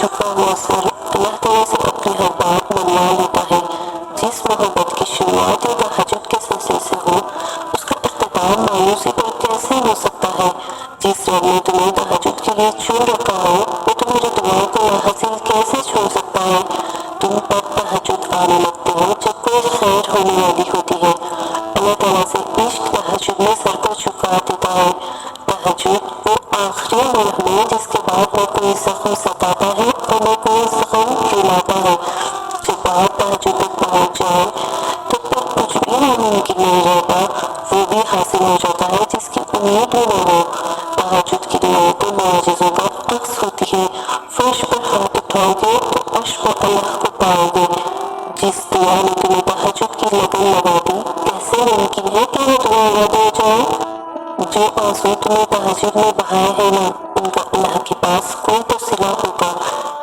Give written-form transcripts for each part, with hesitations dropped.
جھکا ہوا سر اللہ تعالیٰ سے اپنی ہر بات منوا لیتا ہے۔ جس محبت کی شروعات ہی تہجد کے سلسلے سے ہو، اس کا اختتام مایوسی پر کیسے ہو سکتا ہے؟ جس رب نے تمہیں تہجد کے لیے چن رکھا ہے، وہ تمہاری دعاؤں کو ناحاصل کیسے چھوڑ سکتا ہے؟ تم پر تہجد آنے لگتے ہو جب کوئی خیر ہونے والی ہوتی ہے۔ اللہ تعالیٰ سے عشق تہجد میں سر پر جھکا دیتا ہے۔ تہجد وہ آخری مرحلہ ہے جس کے بعد نہ کوئی زخم ستاتا ہے اور نہ کوئی زخم کھلاتا ہے۔ جب بات تہجد تک پہنچ جائے تو پھر کچھ بھی ناممکن نہیں رہتا، وہ بھی حاصل ہو جاتا ہے جس کی امید بھی نہ ہو۔ تہجد کی دعائیں تو معجزوں کا عکس ہوتی ہے۔ فرش پر ہاتھ اٹھاؤ گے تو عرش پر اللہ کو پاؤ گے۔ جس دعا نے تمہیں تہجد کی لگن لگا دی، کیسے ممکن ہے کہ وہ دعا یاد ہو جائے؟ جو آنسو تمہیں تہجد میں بہائے ہیں نا، ان کا اللہ کے پاس کوئی تو صلہ ہوگا۔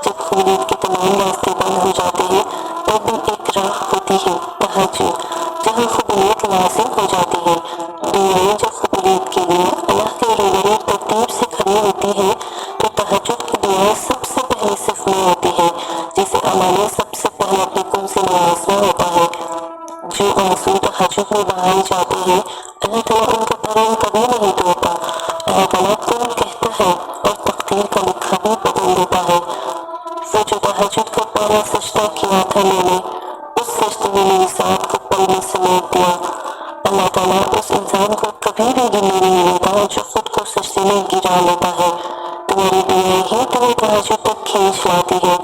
جب قبولیت کے تمام راستے بند ہو جاتے ہیں تب بھی ایک راہ ہوتی ہے، تہجد، جہاں قبولیت لازم ہو جاتی ہے۔ دعائیں جب قبولیت کے لیے اللہ کے روبرو ترتیب سے کھڑی ہوتی ہیں تو تہجد کی دعائیں سب سے پہلی صف میں ہوتی ہیں، جسے اللہ نے سب سے پہلے اپنے کن سے نوازنا ہوتا ہے۔ جو آنسو تہجد میں بہائے جاتے ہیں، اللہ تعالیٰ ان کا کرم کبھی نہیں توڑتا۔ اللہ تعالیٰ کن کہتا ہے اور تقدیر کا لکھا بھی بدل دیتا ہے۔ وہ جو تہجد کا پہلا سجدہ کیا تھا میں نے، اس سجدے میں میری ذات کو پل میں سمیٹ دیا۔ اللہ تعالیٰ اس انسان کو کبھی بھی گرنے نہیں دیتا جو خود کو سجدے میں گرا لیتا ہے۔ تمہاری دعائیں ہی تمہیں تہجد تک کھینچ لاتی ہے۔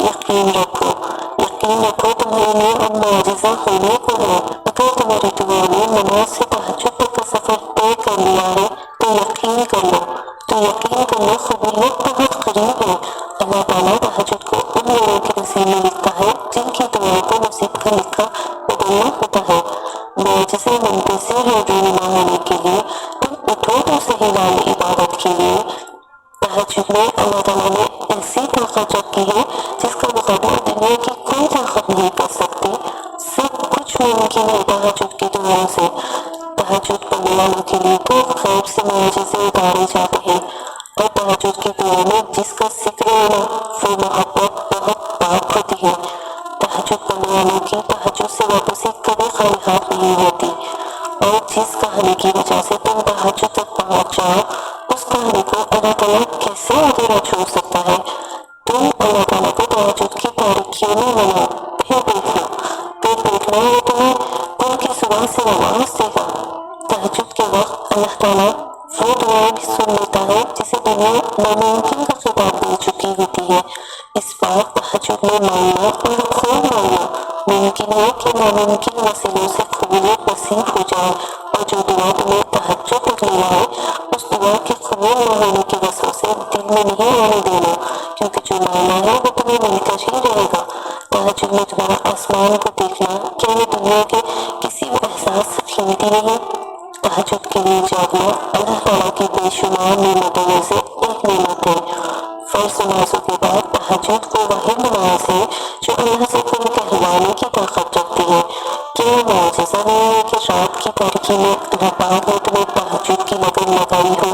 یقین رکھو تمہارے لیے اب معجزہ ہونے کو ہے۔ اگر تمہاری دعا نے نماز سے تہجد تک کا سفر طے کر لیا ہے تو یقین کر لو قبولیت بہت قریب ہے۔ اللہ تعالیٰ تہجد کو ان لوگوں کے نصیب میں لکھتا ہے جن کی دعاؤں کو نصیب کا لکھا بدلنا ہوتا ہے۔ معجزے منتظر ہے رونما ہونے کے لیے، تم اٹھو تو صحیح نام عبادت کے لیے۔ تہجد میں اللہ تعالیٰ نے ایسی طاقت رکھی ہے جس کا مقابلہ دنیا کی کوئی طاقت نہیں کر سکتی۔ سب کچھ ممکن ہے تہجد کی دعاؤں سے۔ تہجد پڑھنے والوں کے لیے تو غیب سے معجزے اتارے جاتے ہیں، اور تہجد کی دعا میں جس کا ذکر ہے نا، وہ محبت بہت پاک ہوتی ہے۔ تہجد پڑھنے والوں کی تہجد سے واپسی کبھی خالی ہاتھ نہیں ہوتی، اور جس کہانی کی وجہ سے تم تہجد تک پہنچ جاؤ، اس کہانی کو اللہ تعالیٰ کیسے ادھورا چھوڑ سکتا ہے؟ تم اللہ تعالیٰ کو تہجد کی تاریکیوں میں ملو، پھر دیکھنا وہ تمہیں ان کی زبان سے نواز دے گا۔ تہجد کے وقت اللہ تعالیٰ وہ دعائیں بھی سن لیتا ہے جسے دنیا ناممکن کا خطاب دے چکی ہوتی ہے۔ اس بار تہجد میں ماننا اور خوب ماننا ممکن ہے کہ ناممکن وسیلوں سے قبولیت نصیب ہو جائے، اور جو دعا تمہیں تہجد تک لے آئے، اس دعا کے قبول نہ ہونے کے وسوسے دل میں نہیں آنے دینا، کیونکہ جو ماننا ہے وہ تمہیں مل کر ہی رہے گا۔ تہجد میں تمہارا آسمان کو دیکھنا کیا یہ دنیا کے کسی بھی احساس سے قیمتی نہیں؟ تہجد کے لیے جاگنا اللہ تعالیٰ کی بے شمار نعمتوں میں سے ایک نعمت ہے۔ فرض نمازوں کے بعد تہجد کو واحد نماز ہے جو اللہ سے کن کہلانے کی طاقت رکھتی ہے۔ کیا یہ معجزہ نہیں ہے کہ رات کی تاریکی میں اللہ پاک نے تمہیں تہجد کی لگن لگائی ہو؟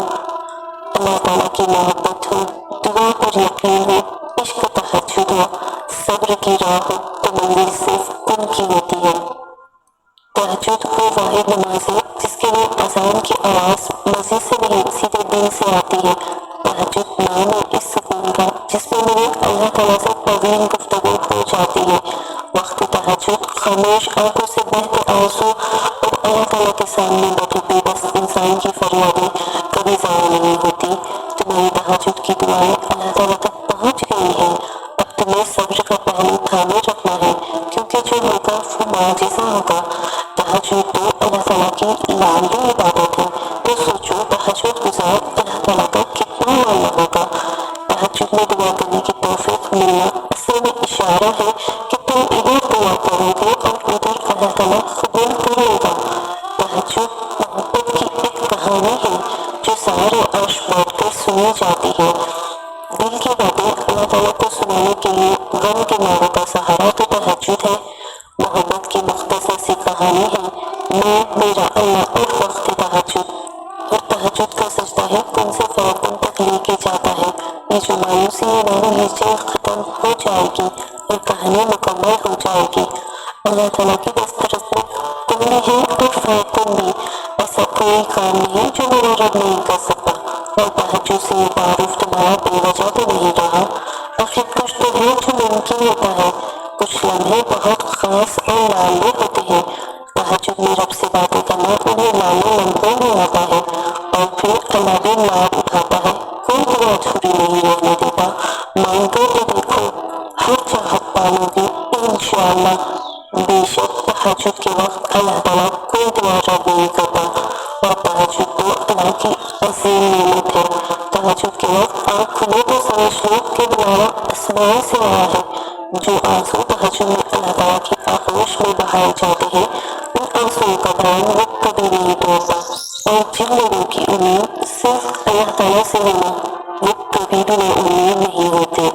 اللہ تعالیٰ کی محبت ہو، دعا پر یقین ہو، عشق تہجد ہو، صبر کی راہ ہو تو منزل صرف ان کی ہوتی ہے۔ تہجد وہ واحد نماز ہے جس کے لیے اذان کی آواز مسجد سے نہیں سیدھے دل سے آتی ہے۔ تہجد نام ہے اس سکون کا جس میں میرے اللہ تعالیٰ سے طویل گفتگو ہو جاتی ہے۔ وقت تہجد خاموش آنکھوں سے بہتے آنسو اور اللہ تعالیٰ کے سامنے بیٹھے بے بس انسان کی فریادیں کبھی ضائع نہیں ہوتی۔ تمہاری تہجد کی دعائیں اللہ تعالیٰ تک پہنچ گئی ہیں، اب تمہیں صبر کا پہلو تھامے رکھنا ہے، کیونکہ جو ہوگا وہ معجزہ ہوگا۔ تہجد تو اللہ تعالیٰ کی لاڈلی عبادت ہے، تو سوچو تہجد گزار اللہ تعالیٰ کا کتنا والا ہوگا۔ تہجد میں دعا کرنے کی توفیق ملنا اصل میں اشارہ ہے کہ تم ادھر دعا کرو گے اور ادھر اللہ تعالیٰ قبول کر لے گا۔ تہجد محبت کی ایک کہانی ہے جو سارے عرش بیٹھ کر سنی جاتی ہے۔ دل کی باتیں اللہ تعالیٰ کو سنانے کے لیے غم کے ماروں کا سہارا تو تہجد ہے۔ محبت کی مختصر سی کہانی ہے، میں، میرا اللہ اور وقت تہجد، اور تہجد کا سجدہ ہے کن سے فیکن تک لے کے جاتا ہے۔ کی جو مایوسی ہے نا یہ چیز ختم ہو جائے گی اور کہانی مکمل ہو جائے گی۔ اللہ تعالیٰ کی دسترس میں کن بھی ہے اور فیکن بھی، ایسا کوئی کام نہیں جو میرا رب نہیں کر سکتا، اور تہجد سے یہ تعارف تمہارا بے وجہ تو نہیں رہا۔ آخر کچھ تو ہے جو ممکن ہوتا ہے، کچھ لمحے بہت خاص اور لالے ہوتے ہیں۔ تہجد میں رب سے باتیں کرنا انہیں لالے لمحوں میں آتا ہے، اور پھر اللہ بھی لاد اٹھاتا ہے، کوئی دعا ادھوری نہیں رہنے دیتا۔ مانگو تو دیکھو، ہر چاہت پالو گے انشاءاللہ۔ بے شک تہجد کے وقت اللہ تعالیٰ کوئی دعا رد نہیں کرتا، اور تہجد تو اللہ کی عظیم نعمت ہے۔ تہجد کے وقت آنکھ کھلے تو سمجھ لو کہ بلانا آسمان سے آیا ہے۔ جو آنسو تہجد میں اللہ تعالیٰ کی آغوش میں بہائے جاتے ہیں، ان آنسوؤں کا دام وہ کبھی نہیں توڑتا، اور جن لوگوں کی امید صرف اللہ تعالیٰ سے ہونا وہ کبھی بھی نا امید نہیں ہوتے۔